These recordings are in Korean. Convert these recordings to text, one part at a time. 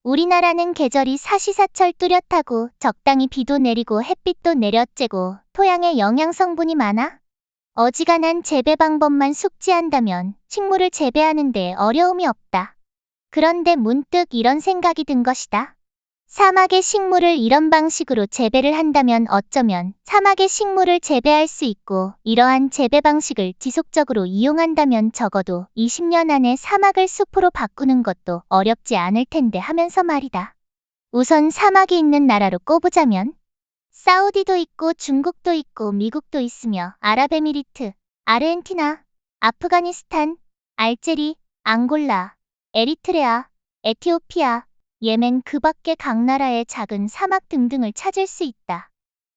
우리나라는 계절이 사시사철 뚜렷하고 적당히 비도 내리고 햇빛도 내려쬐고 토양에 영양 성분이 많아. 어지간한 재배 방법만 숙지한다면 식물을 재배하는 데 어려움이 없다. 그런데 문득 이런 생각이 든 것이다. 사막의 식물을 이런 방식으로 재배를 한다면 어쩌면 사막의 식물을 재배할 수 있고 이러한 재배 방식을 지속적으로 이용한다면 적어도 20년 안에 사막을 숲으로 바꾸는 것도 어렵지 않을 텐데 하면서 말이다. 우선 사막이 있는 나라로 꼽으자면 사우디도 있고 중국도 있고 미국도 있으며 아랍에미리트, 아르헨티나, 아프가니스탄, 알제리, 앙골라, 에리트레아, 에티오피아, 예멘 그 밖의 각 나라의 작은 사막 등등을 찾을 수 있다.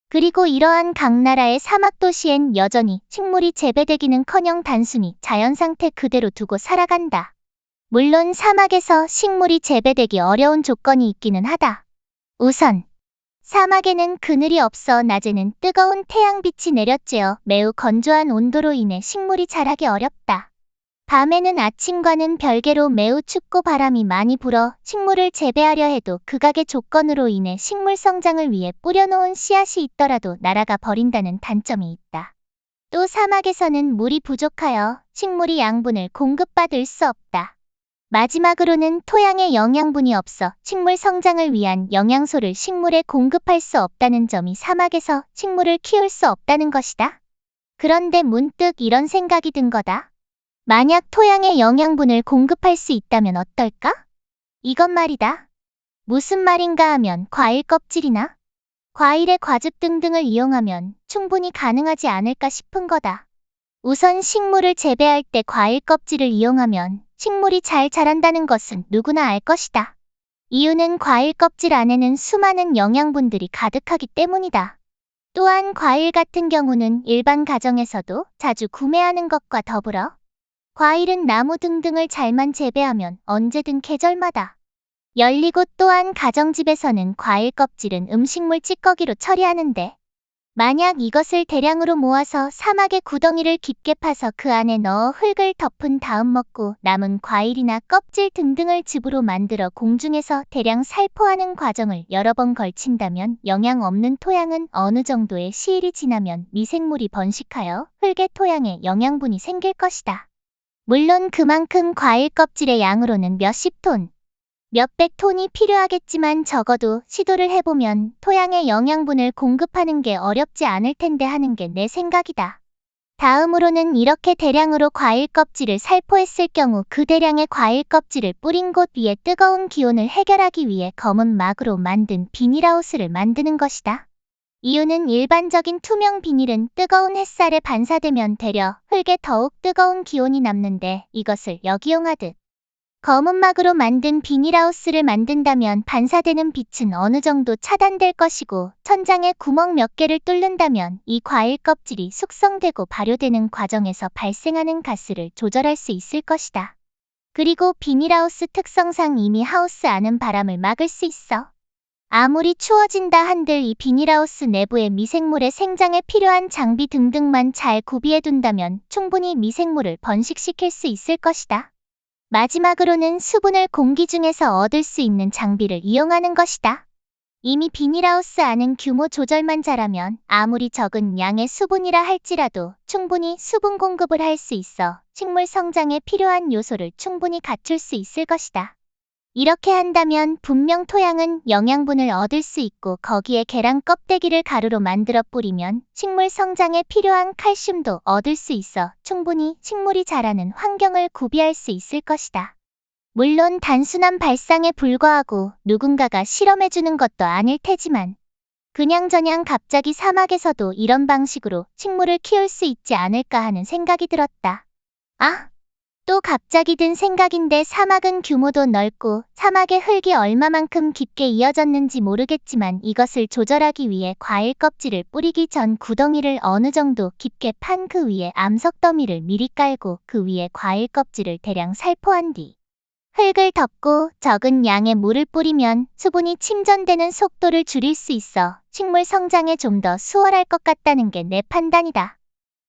그리고 이러한 각 나라의 사막 도시엔 여전히 식물이 재배되기는커녕 단순히 자연 상태 그대로 두고 살아간다. 물론 사막에서 식물이 재배되기 어려운 조건이 있기는 하다. 우선 사막에는 그늘이 없어 낮에는 뜨거운 태양빛이 내려쬐어 매우 건조한 온도로 인해 식물이 자라기 어렵다. 밤에는 아침과는 별개로 매우 춥고 바람이 많이 불어 식물을 재배하려 해도 극악의 조건으로 인해 식물 성장을 위해 뿌려놓은 씨앗이 있더라도 날아가 버린다는 단점이 있다. 또 사막에서는 물이 부족하여 식물이 양분을 공급받을 수 없다. 마지막으로는 토양에 영양분이 없어 식물 성장을 위한 영양소를 식물에 공급할 수 없다는 점이 사막에서 식물을 키울 수 없다는 것이다. 그런데 문득 이런 생각이 든 거다. 만약 토양에 영양분을 공급할 수 있다면 어떨까? 이건 말이다. 무슨 말인가 하면 과일 껍질이나 과일의 과즙 등등을 이용하면 충분히 가능하지 않을까 싶은 거다. 우선 식물을 재배할 때 과일 껍질을 이용하면 식물이 잘 자란다는 것은 누구나 알 것이다. 이유는 과일 껍질 안에는 수많은 영양분들이 가득하기 때문이다. 또한 과일 같은 경우는 일반 가정에서도 자주 구매하는 것과 더불어 과일은 나무 등등을 잘만 재배하면 언제든 계절마다 열리고 또한 가정집에서는 과일 껍질은 음식물 찌꺼기로 처리하는데 만약 이것을 대량으로 모아서 사막의 구덩이를 깊게 파서 그 안에 넣어 흙을 덮은 다음 먹고 남은 과일이나 껍질 등등을 즙으로 만들어 공중에서 대량 살포하는 과정을 여러 번 걸친다면 영양 없는 토양은 어느 정도의 시일이 지나면 미생물이 번식하여 흙의 토양에 영양분이 생길 것이다. 물론 그만큼 과일 껍질의 양으로는 몇십 톤, 몇백 톤이 필요하겠지만 적어도 시도를 해보면 토양에 영양분을 공급하는 게 어렵지 않을 텐데 하는 게 내 생각이다. 다음으로는 이렇게 대량으로 과일 껍질을 살포했을 경우 그 대량의 과일 껍질을 뿌린 곳 위에 뜨거운 기온을 해결하기 위해 검은 막으로 만든 비닐하우스를 만드는 것이다. 이유는 일반적인 투명 비닐은 뜨거운 햇살에 반사되면 되려 흙에 더욱 뜨거운 기온이 남는데 이것을 역이용하듯 검은 막으로 만든 비닐하우스를 만든다면 반사되는 빛은 어느 정도 차단될 것이고 천장에 구멍 몇 개를 뚫는다면 이 과일 껍질이 숙성되고 발효되는 과정에서 발생하는 가스를 조절할 수 있을 것이다. 그리고 비닐하우스 특성상 이미 하우스 안은 바람을 막을 수 있어. 아무리 추워진다 한들 이 비닐하우스 내부에 미생물의 생장에 필요한 장비 등등만 잘 구비해둔다면 충분히 미생물을 번식시킬 수 있을 것이다. 마지막으로는 수분을 공기 중에서 얻을 수 있는 장비를 이용하는 것이다. 이미 비닐하우스 안은 규모 조절만 잘하면 아무리 적은 양의 수분이라 할지라도 충분히 수분 공급을 할 수 있어 식물 성장에 필요한 요소를 충분히 갖출 수 있을 것이다. 이렇게 한다면 분명 토양은 영양분을 얻을 수 있고 거기에 계란 껍데기를 가루로 만들어 뿌리면 식물 성장에 필요한 칼슘도 얻을 수 있어 충분히 식물이 자라는 환경을 구비할 수 있을 것이다. 물론 단순한 발상에 불과하고 누군가가 실험해주는 것도 아닐 테지만 그냥저냥 갑자기 사막에서도 이런 방식으로 식물을 키울 수 있지 않을까 하는 생각이 들었다. 또 갑자기 든 생각인데 사막은 규모도 넓고 사막의 흙이 얼마만큼 깊게 이어졌는지 모르겠지만 이것을 조절하기 위해 과일 껍질을 뿌리기 전 구덩이를 어느 정도 깊게 판 그 위에 암석 더미를 미리 깔고 그 위에 과일 껍질을 대량 살포한 뒤 흙을 덮고 적은 양의 물을 뿌리면 수분이 침전되는 속도를 줄일 수 있어 식물 성장에 좀 더 수월할 것 같다는 게 내 판단이다.